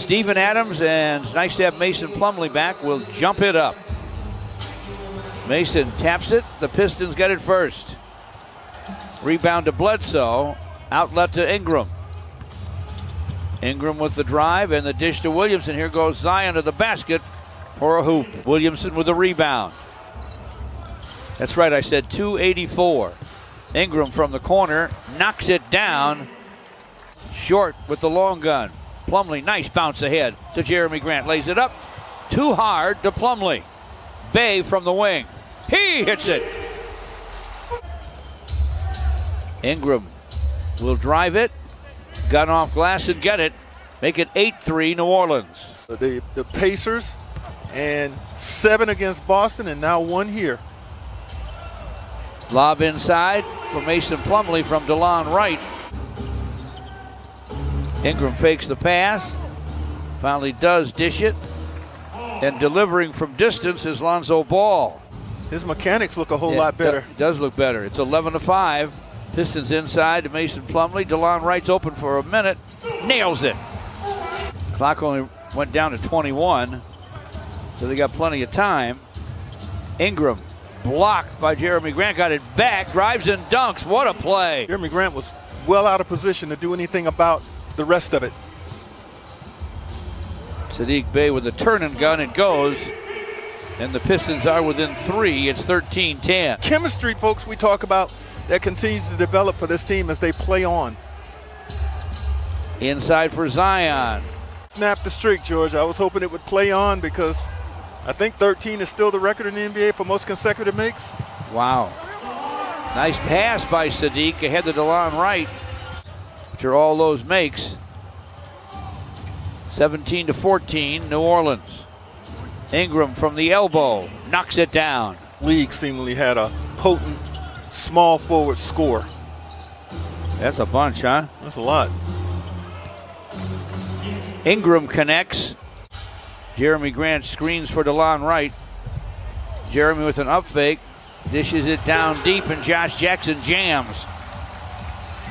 Steven Adams, and it's nice to have Mason Plumlee back, will jump it up. Mason taps it. The Pistons get it first. Rebound to Bledsoe. Outlet to Ingram. Ingram with the drive and the dish to Williamson. Here goes Zion to the basket for a hoop. Williamson with the rebound. That's right, I said 284. Ingram from the corner knocks it down. Short with the long gun. Plumlee, nice bounce ahead to Jeremy Grant. Lays it up. Too hard to Plumlee. Bay from the wing. He hits it. Ingram will drive it. Gun off glass and get it. Make it 8-3 New Orleans. The Pacers, and 7 against Boston, and now 1 here. Lob inside for Mason Plumlee from DeLon Wright. Ingram fakes the pass. Finally does dish it. And delivering from distance is Lonzo Ball. His mechanics look a whole lot better. It does look better. It's 11-5. Pistons inside to Mason Plumlee. DeLon Wright's open for a minute. Nails it. Clock only went down to 21. So they got plenty of time. Ingram blocked by Jeremy Grant. Got it back. Drives and dunks. What a play. Jeremy Grant was well out of position to do anything about the rest of it. Saddiq Bey with a turn and gun. It goes. And the Pistons are within 3. It's 13-10. Chemistry, folks, we talk about that continues to develop for this team as they play on. Inside for Zion. Snap the streak, George. I was hoping it would play on because I think 13 is still the record in the NBA for most consecutive makes. Wow. Nice pass by Saddiq ahead to DeLon Wright. After all those makes. 17-14, New Orleans. Ingram from the elbow, knocks it down. League seemingly had a potent small forward score. That's a bunch, huh? That's a lot. Ingram connects. Jeremy Grant screens for DeLon Wright. Jeremy with an up fake. Dishes it down deep, and Josh Jackson jams.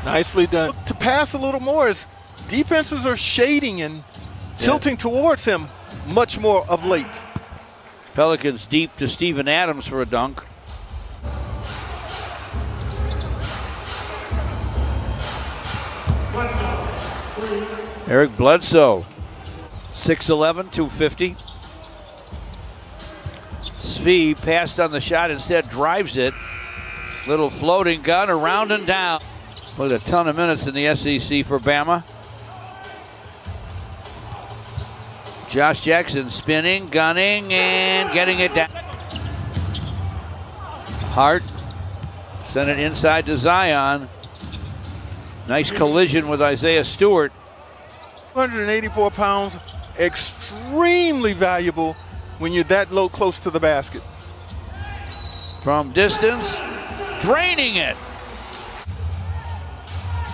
Nicely done. To pass a little more as defenses are shading and tilting towards him much more of late. Pelicans deep to Steven Adams for a dunk. Eric Bledsoe, 6'11", 250. Svi passed on the shot, instead drives it. Little floating gun around and down. Played a ton of minutes in the SEC for Bama. Josh Jackson spinning, gunning, and getting it down. Hart sent it inside to Zion. Nice collision with Isaiah Stewart. 184 pounds, extremely valuable when you're that low close to the basket. From distance, draining it.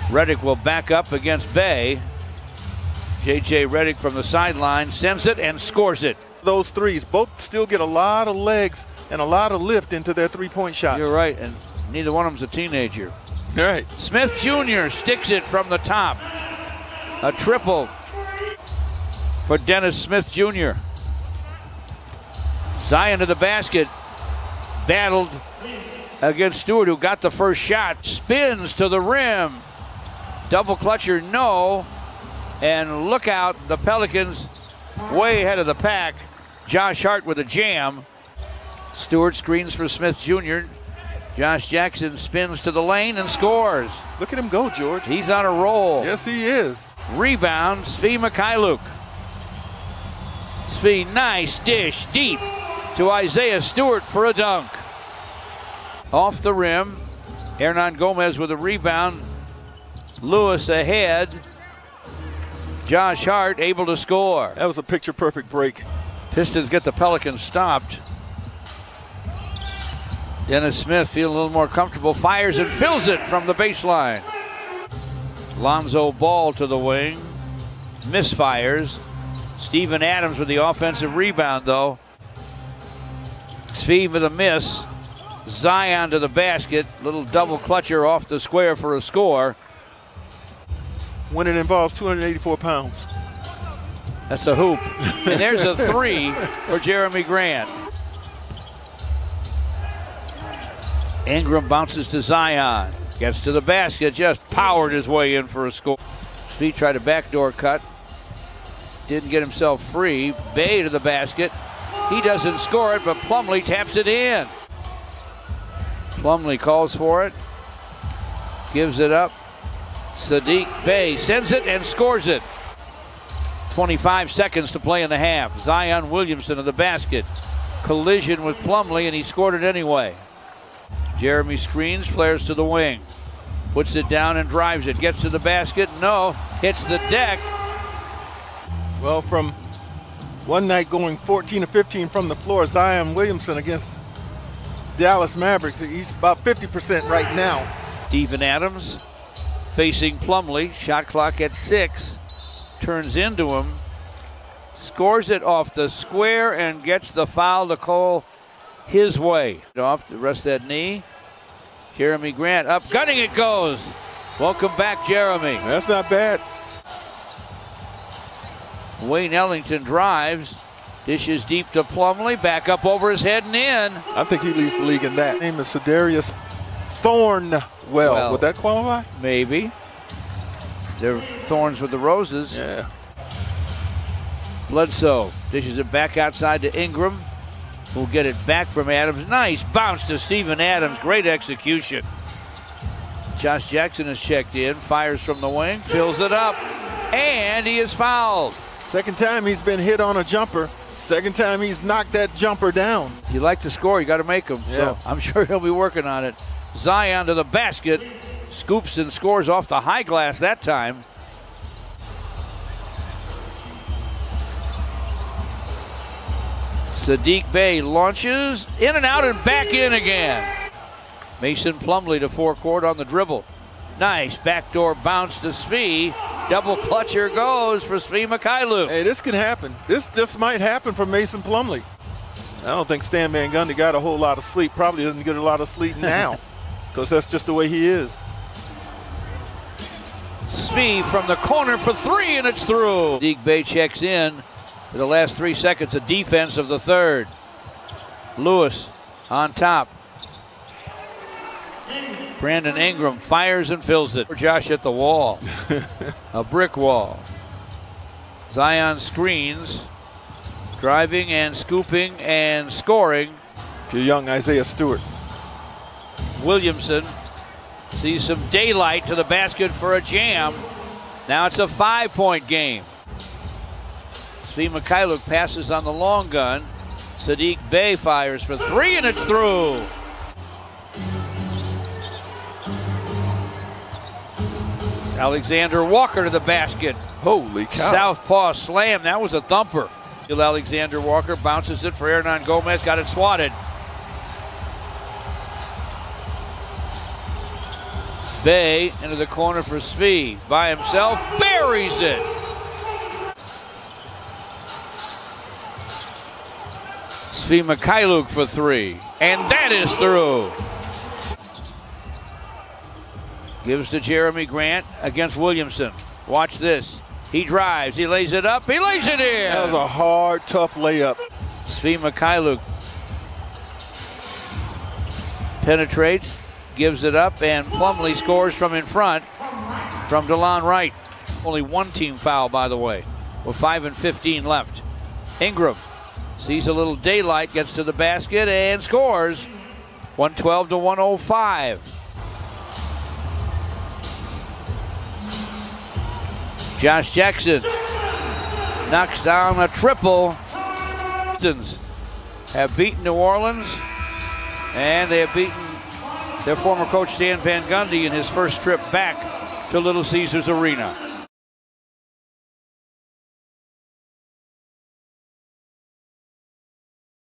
Redick will back up against Bay. J.J. Redick from the sideline sends it and scores it. Those threes both still get a lot of legs and a lot of lift into their three-point shots. You're right, and neither one of them's a teenager. All right. Smith Jr. sticks it from the top. A triple for Dennis Smith Jr. Zion to the basket. Battled against Stewart, who got the first shot. Spins to the rim. Double clutcher, no. And look out, the Pelicans way ahead of the pack. Josh Hart with a jam. Stewart screens for Smith Jr. Josh Jackson spins to the lane and scores. Look at him go, George. He's on a roll. Yes, he is. Rebound, Svi Mykhailiuk. Svi, nice dish, deep to Isaiah Stewart for a dunk. Off the rim, Hernan Gomez with a rebound. Lewis ahead. Josh Hart able to score. That was a picture-perfect break. Pistons get the Pelicans stopped. Dennis Smith feeling a little more comfortable, fires and fills it from the baseline. Lonzo Ball to the wing, misfires. Steven Adams with the offensive rebound, though. Svi with a miss. Zion to the basket, little double clutcher off the square for a score. When it involves 284 pounds. That's a hoop. And there's a three for Jeremy Grant. Ingram bounces to Zion. Gets to the basket, just powered his way in for a score. Svi tried a backdoor cut. Didn't get himself free. Bay to the basket. He doesn't score it, but Plumlee taps it in. Plumlee calls for it. Gives it up. Saddiq Bey sends it and scores it. 25 seconds to play in the half. Zion Williamson to the basket. Collision with Plumlee, and he scored it anyway. Jeremy screens, flares to the wing. Puts it down and drives it. Gets to the basket. No. Hits the deck. Well, from one night going 14 to 15 from the floor, Zion Williamson against Dallas Mavericks, he's about 50% right now. Steven Adams facing Plumlee. Shot clock at 6. Turns into him. Scores it off the square and gets the foul to call his way. Off the rest of that knee. Jeremy Grant up, gunning it goes. Welcome back, Jeremy. That's not bad. Wayne Ellington drives, dishes deep to Plumlee, back up over his head and in. I think he leads the league in that. His name is Cedarius Thornwell. Would that qualify? Maybe. They're thorns with the roses. Yeah. Bledsoe dishes it back outside to Ingram, who'll get it back from Adams. Nice bounce to Steven Adams. Great execution. Josh Jackson is checked in, fires from the wing, fills it up, and he is fouled. Second time he's been hit on a jumper. Second time he's knocked that jumper down. If you like to score, you got to make them. Yeah. So I'm sure he'll be working on it. Zion to the basket. Scoops and scores off the high glass that time. Saddiq Bey launches in and out and back in again. Mason Plumlee to forecourt on the dribble. Nice backdoor bounce to Svi. Double clutcher goes for Svi Mikhailuk. Hey, this could happen. This just might happen for Mason Plumlee. I don't think Stan Van Gundy got a whole lot of sleep. Probably doesn't get a lot of sleep now because that's just the way he is. Svi from the corner for three, and it's through. Saddiq Bey checks in for the last 3 seconds of defense of the third. Lewis on top. Brandon Ingram fires and fills it. Josh at the wall. A brick wall. Zion screens. Driving and scooping and scoring. To young Isaiah Stewart. Williamson sees some daylight to the basket for a jam. Now it's a 5-point game. Svi Mikhailuk passes on the long gun. Saddiq Bey fires for three, and it's through. Alexander Walker to the basket. Holy cow. Southpaw slam. That was a thumper. Alexander Walker bounces it for Hernan Gomez. Got it swatted. Bey into the corner for Svi. By himself. Buries it. Svi Mikhailuk for three. And that is through. Gives to Jeremy Grant against Williamson. Watch this. He drives. He lays it up. He lays it in. That was a hard, tough layup. Svi Mikhailuk penetrates, gives it up, and Plumlee scores from in front from DeLon Wright. Only one team foul, by the way, with 5:15 left. Ingram sees a little daylight, gets to the basket, and scores. 112 to 105. Josh Jackson knocks down a triple. Pistons have beaten New Orleans, and they have beaten their former coach Stan Van Gundy in his first trip back to Little Caesars Arena.